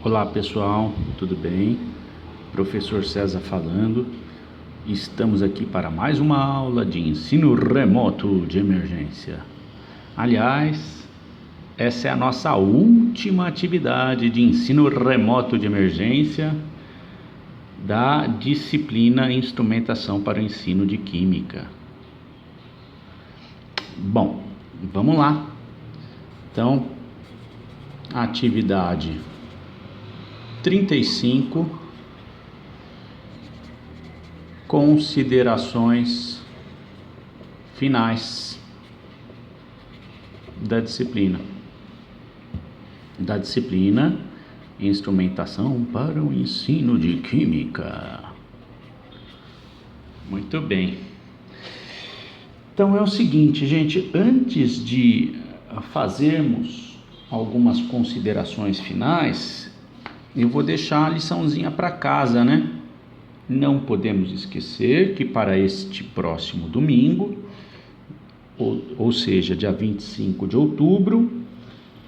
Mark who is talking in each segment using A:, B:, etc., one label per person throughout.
A: Olá pessoal, tudo bem? Professor César falando. Estamos aqui para mais uma aula de ensino remoto de emergência. Aliás, essa é a nossa última atividade de ensino remoto de emergência da disciplina Instrumentação para o Ensino de Química. Bom, vamos lá. Então, atividade 35, considerações finais da disciplina Instrumentação para o Ensino de Química. Muito bem. Então é o seguinte, gente, antes de fazermos algumas considerações finais, eu vou deixar a liçãozinha para casa, né? Não podemos esquecer que para este próximo domingo, ou seja, dia 25 de outubro,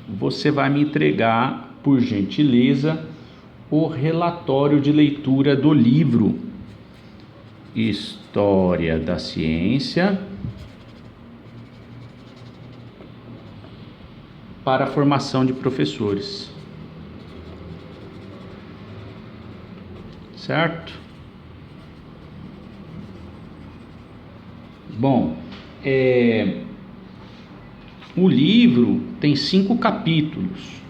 A: você vai me entregar, por gentileza, o relatório de leitura do livro História da Ciência para a formação de professores. Certo? Bom, o livro tem 5 capítulos,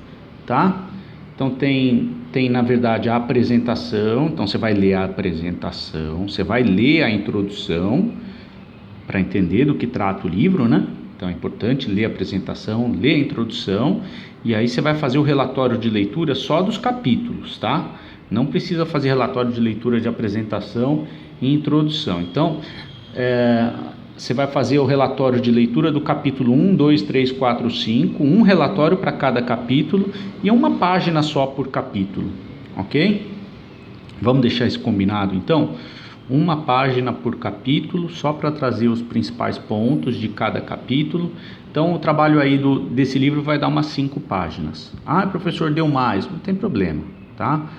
A: tá? Então tem na verdade a apresentação, então você vai ler a apresentação, você vai ler a introdução para entender do que trata o livro, né? Então é importante ler a apresentação, ler a introdução, e aí você vai fazer o relatório de leitura só dos capítulos, tá? Não precisa fazer relatório de leitura de apresentação e introdução. Então, você vai fazer o relatório de leitura do capítulo 1, 2, 3, 4, 5, um relatório para cada capítulo e uma página só por capítulo, ok? Vamos deixar isso combinado, então? Uma página por capítulo, só para trazer os principais pontos de cada capítulo. Então, o trabalho aí desse livro vai dar umas 5 páginas. Ah, professor, deu mais, não tem problema, tá?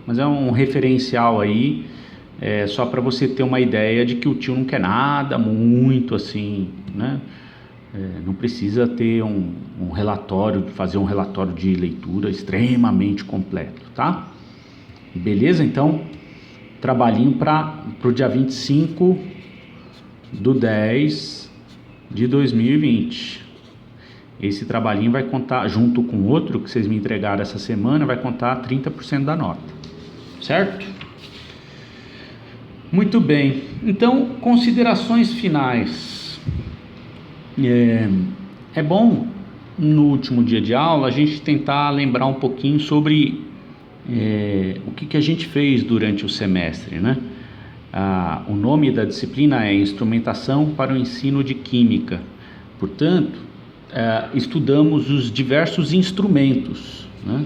A: Mas é um referencial aí, só para você ter uma ideia de que o tio não quer nada muito assim, né? Não precisa ter um relatório, fazer um relatório de leitura extremamente completo, tá? Beleza? Então, trabalhinho para o dia 25/10/2020. Esse trabalhinho vai contar, junto com outro que vocês me entregaram essa semana, vai contar 30% da nota. Certo? Muito bem. Então, considerações finais. É bom, no último dia de aula, a gente tentar lembrar um pouquinho sobre o que a gente fez durante o semestre, né? O nome da disciplina é Instrumentação para o Ensino de Química. Portanto, estudamos os diversos instrumentos, né?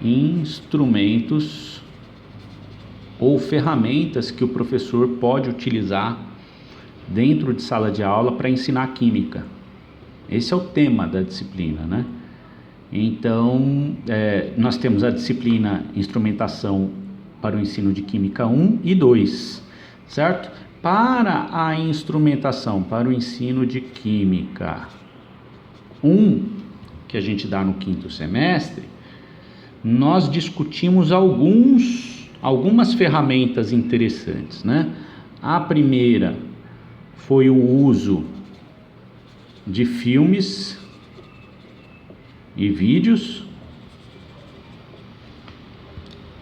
A: Instrumentos ou ferramentas que o professor pode utilizar dentro de sala de aula para ensinar química. Esse é o tema da disciplina, né? Então, nós temos a disciplina Instrumentação para o Ensino de Química 1 e 2, certo? Para a instrumentação para o ensino de Química 1, que a gente dá no 5º semestre, nós discutimos algumas ferramentas interessantes, né? A primeira foi o uso de filmes e vídeos,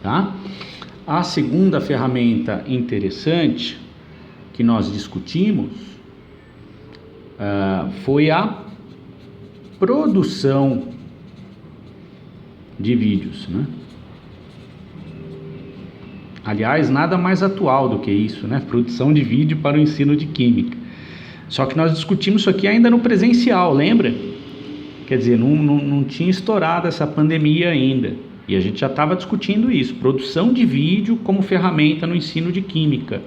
A: tá? A segunda ferramenta interessante que nós discutimos foi a produção de vídeos, né? Aliás, nada mais atual do que isso, né? Produção de vídeo para o ensino de química. Só que nós discutimos isso aqui ainda no presencial, lembra? Quer dizer, não tinha estourado essa pandemia ainda. E a gente já estava discutindo isso, produção de vídeo como ferramenta no ensino de química.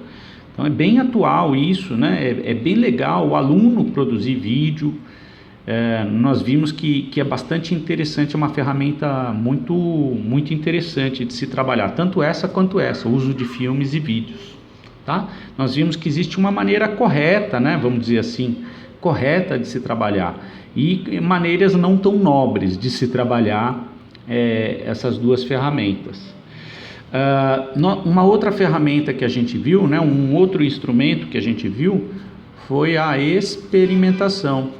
A: Então é bem atual isso, né? É bem legal o aluno produzir vídeo, nós vimos que é bastante interessante, é uma ferramenta muito, muito interessante de se trabalhar, tanto essa quanto essa, o uso de filmes e vídeos. Tá? Nós vimos que existe uma maneira correta, né, vamos dizer assim, correta de se trabalhar, e maneiras não tão nobres de se trabalhar essas duas ferramentas. Uma outra ferramenta que a gente viu, né, um outro instrumento que a gente viu, foi a experimentação,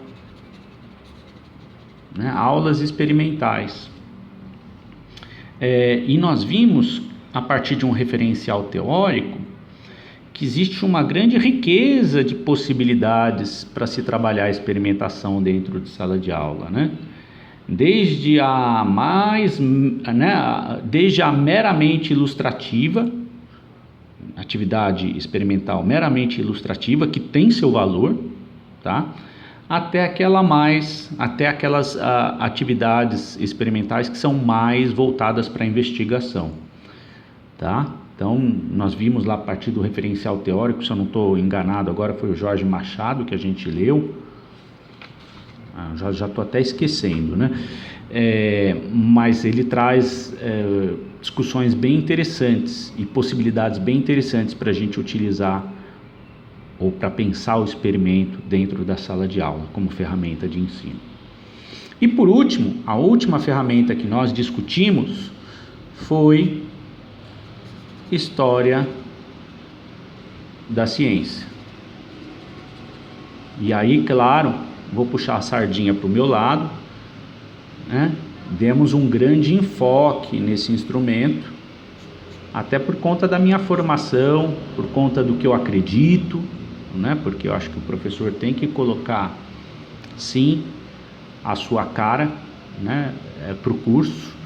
A: né, aulas experimentais. E nós vimos, a partir de um referencial teórico, que existe uma grande riqueza de possibilidades para se trabalhar a experimentação dentro de sala de aula, né? Desde a meramente ilustrativa, atividade experimental meramente ilustrativa, que tem seu valor, tá? Até aquelas atividades experimentais que são mais voltadas para a investigação, tá? Então, nós vimos lá a partir do referencial teórico, se eu não estou enganado, agora foi o Jorge Machado que a gente leu, já estou até esquecendo, né? Mas ele traz discussões bem interessantes e possibilidades bem interessantes para a gente utilizar ou para pensar o experimento dentro da sala de aula como ferramenta de ensino. E por último, a última ferramenta que nós discutimos foi História da Ciência. E aí, claro, vou puxar a sardinha para o meu lado, né? Demos um grande enfoque nesse instrumento, até por conta da minha formação, por conta do que eu acredito, né? Porque eu acho que o professor tem que colocar, sim, a sua cara, né, para o curso.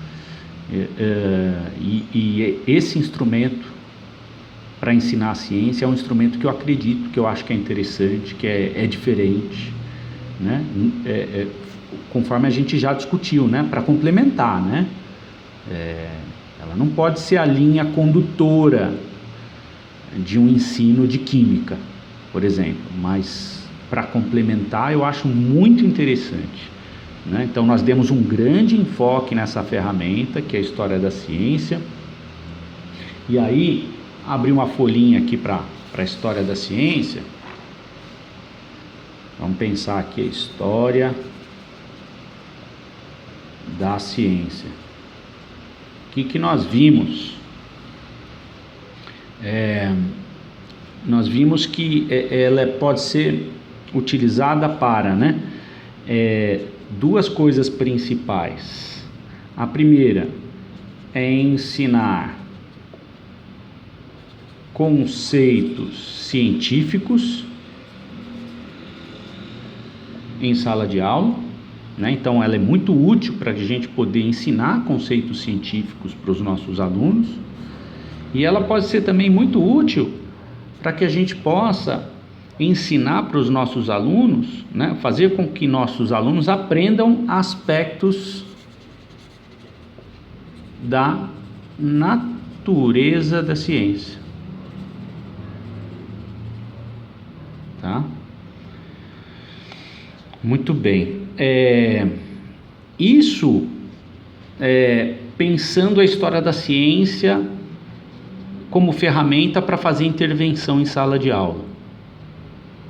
A: E esse instrumento para ensinar a ciência é um instrumento que eu acredito, que eu acho que é interessante, que é diferente, né? Conforme a gente já discutiu, né? Para complementar, né? Ela não pode ser a linha condutora de um ensino de química, por exemplo, mas para complementar eu acho muito interessante, né? Então nós demos um grande enfoque nessa ferramenta que é a História da Ciência. E aí abri uma folhinha aqui para a História da Ciência. Vamos pensar aqui a História da Ciência. O que nós vimos? Nós vimos que ela pode ser utilizada para, né, duas coisas principais. A primeira é ensinar conceitos científicos em sala de aula, né? Então ela é muito útil para a gente poder ensinar conceitos científicos para os nossos alunos, e ela pode ser também muito útil para que a gente possa ensinar para os nossos alunos, né? Fazer com que nossos alunos aprendam aspectos da natureza da ciência, tá? Muito bem. Isso pensando a história da ciência como ferramenta para fazer intervenção em sala de aula,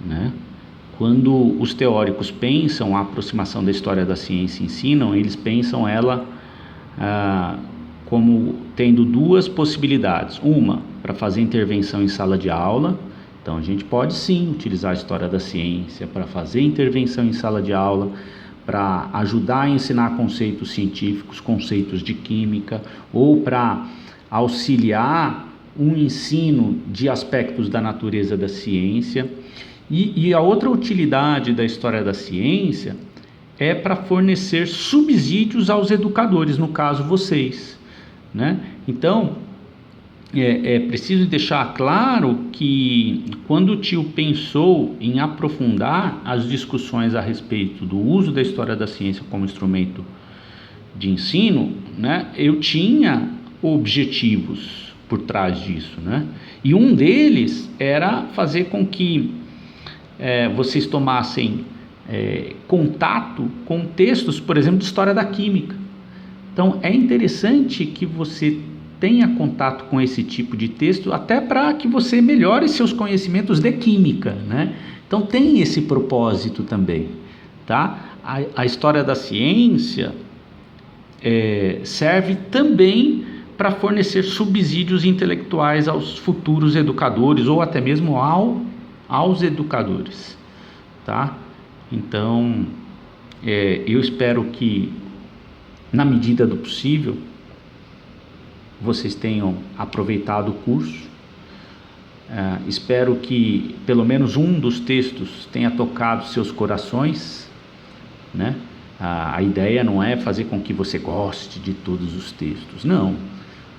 A: né? Quando os teóricos pensam a aproximação da história da ciência e ensinam, eles pensam ela como tendo duas possibilidades. Uma, para fazer intervenção em sala de aula. Então a gente pode sim utilizar a história da ciência para fazer intervenção em sala de aula, para ajudar a ensinar conceitos científicos, conceitos de química, ou para auxiliar um ensino de aspectos da natureza da ciência. E a outra utilidade da história da ciência é para fornecer subsídios aos educadores, no caso vocês, né? Então é preciso deixar claro que quando o tio pensou em aprofundar as discussões a respeito do uso da história da ciência como instrumento de ensino, né, eu tinha objetivos por trás disso, né? E um deles era fazer com que vocês tomassem contato com textos, por exemplo, de história da química. Então é interessante que você tenha contato com esse tipo de texto, até para que você melhore seus conhecimentos de química, né? Então tem esse propósito também, tá? A história da ciência serve também para fornecer subsídios intelectuais aos futuros educadores, ou até mesmo aos educadores, tá? Então eu espero que, na medida do possível, vocês tenham aproveitado o curso. Espero que pelo menos um dos textos tenha tocado seus corações, né? A ideia não é fazer com que você goste de todos os textos, não.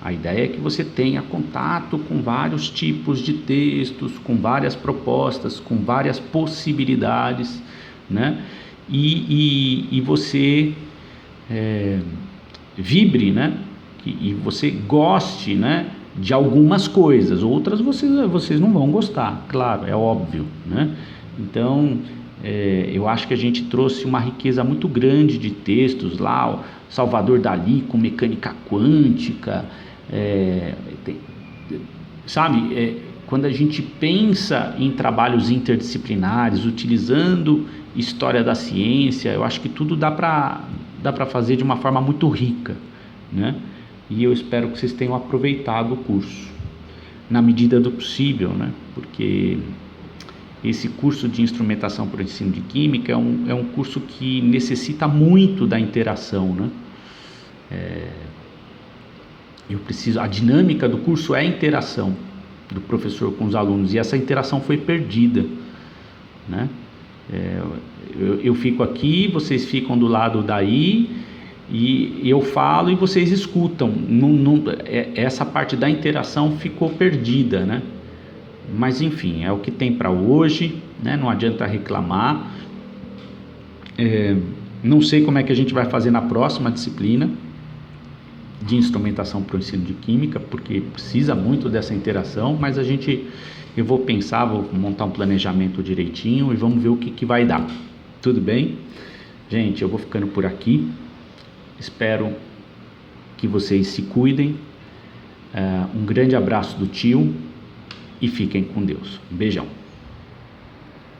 A: A ideia é que você tenha contato com vários tipos de textos, com várias propostas, com várias possibilidades, né? E você vibre, né? E você goste, né, de algumas coisas, outras vocês não vão gostar, claro, é óbvio, né? Então eu acho que a gente trouxe uma riqueza muito grande de textos lá, o Salvador Dalí com mecânica quântica, sabe, quando a gente pensa em trabalhos interdisciplinares, utilizando história da ciência, eu acho que tudo dá para fazer de uma forma muito rica, né? E eu espero que vocês tenham aproveitado o curso, na medida do possível, né? Porque esse curso de instrumentação para o ensino de química é um curso que necessita muito da interação, né? A dinâmica do curso é a interação do professor com os alunos, e essa interação foi perdida, né? Eu fico aqui, vocês ficam do lado daí, e eu falo e vocês escutam. Essa parte da interação ficou perdida, né? Mas enfim, é o que tem para hoje, né? Não adianta reclamar. Não sei como é que a gente vai fazer na próxima disciplina de instrumentação para o ensino de química, porque precisa muito dessa interação, mas eu vou pensar, vou montar um planejamento direitinho e vamos ver o que vai dar. Tudo bem? Gente, eu vou ficando por aqui. Espero que vocês se cuidem. Um grande abraço do tio e fiquem com Deus. Um beijão.